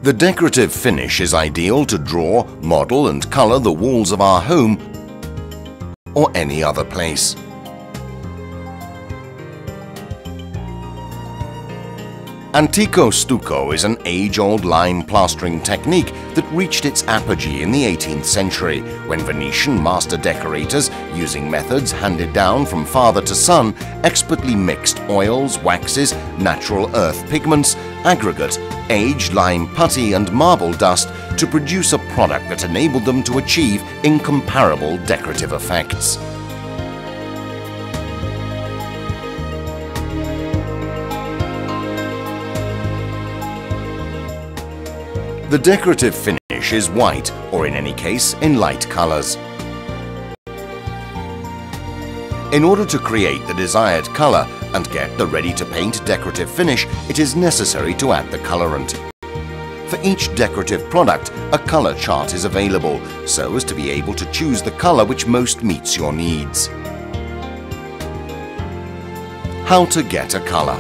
The decorative finish is ideal to draw, model and color the walls of our home or any other place. Antico stucco is an age-old lime plastering technique that reached its apogee in the 18th century when Venetian master decorators, using methods handed down from father to son, expertly mixed oils, waxes, natural earth pigments, aggregate, aged lime putty and marble dust to produce a product that enabled them to achieve incomparable decorative effects. The decorative finish is white, or in any case, in light colors. In order to create the desired color and get the ready-to-paint decorative finish, it is necessary to add the colorant. For each decorative product, a color chart is available, so as to be able to choose the color which most meets your needs. How to get a color?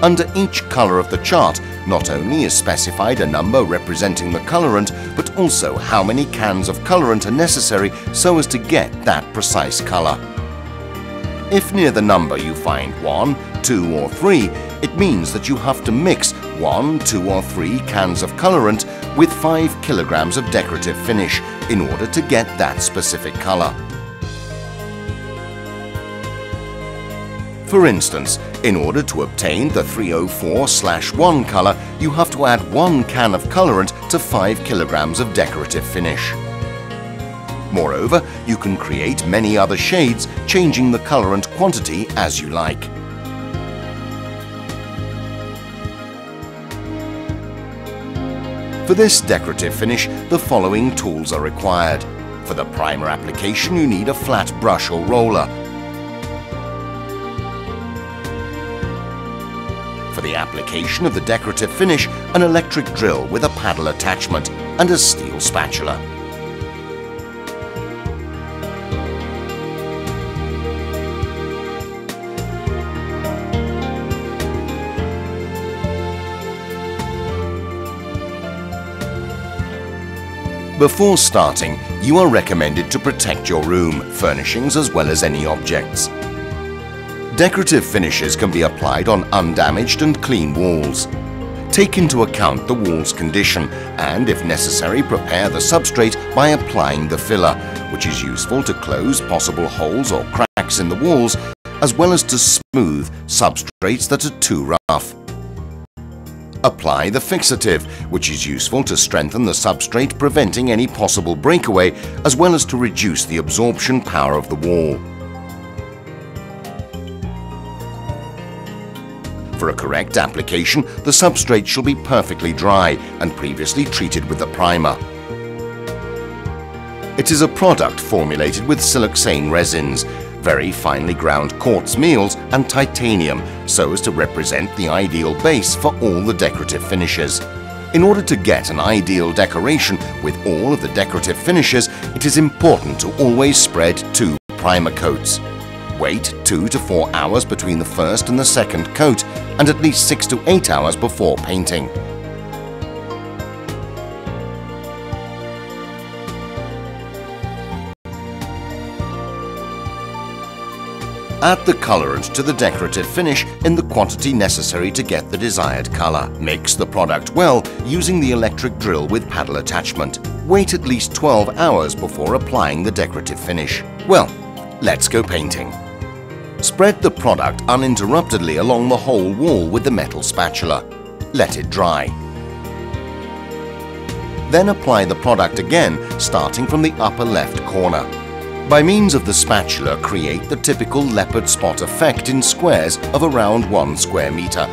Under each color of the chart, not only is specified a number representing the colorant, but also how many cans of colorant are necessary so as to get that precise color. If near the number you find 1, 2 or 3, it means that you have to mix 1, 2 or 3 cans of colorant with 5 kilograms of decorative finish in order to get that specific color. For instance, in order to obtain the 304/1 color, you have to add 1 can of colorant to 5 kilograms of decorative finish. Moreover, you can create many other shades, changing the colorant quantity as you like. For this decorative finish, the following tools are required. For the primer application, you need a flat brush or roller. For the application of the decorative finish, an electric drill with a paddle attachment and a steel spatula. Before starting, you are recommended to protect your room, furnishings as well as any objects. Decorative finishes can be applied on undamaged and clean walls. Take into account the wall's condition and, if necessary, prepare the substrate by applying the filler, which is useful to close possible holes or cracks in the walls, as well as to smooth substrates that are too rough. Apply the fixative, which is useful to strengthen the substrate, preventing any possible breakaway, as well as to reduce the absorption power of the wall. For a correct application, the substrate shall be perfectly dry and previously treated with the primer. It is a product formulated with siloxane resins, very finely ground quartz meals and titanium so as to represent the ideal base for all the decorative finishes. In order to get an ideal decoration with all of the decorative finishes, it is important to always spread 2 primer coats. Wait 2 to 4 hours between the first and the second coat, and at least 6 to 8 hours before painting. Add the colorant to the decorative finish in the quantity necessary to get the desired color. Mix the product well using the electric drill with paddle attachment. Wait at least 12 hours before applying the decorative finish. Well, let's go painting. Spread the product uninterruptedly along the whole wall with the metal spatula. Let it dry. Then apply the product again, starting from the upper left corner. By means of the spatula, create the typical leopard spot effect in squares of around 1 square meter.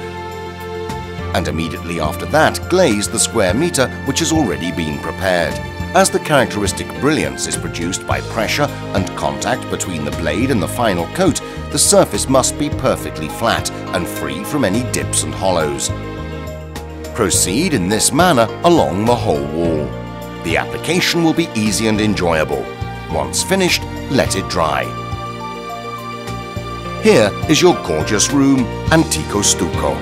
And immediately after that, glaze the square meter which has already been prepared. As the characteristic brilliance is produced by pressure and contact between the blade and the final coat, the surface must be perfectly flat and free from any dips and hollows. Proceed in this manner along the whole wall. The application will be easy and enjoyable. Once finished, let it dry. Here is your gorgeous room, Antico Stucco.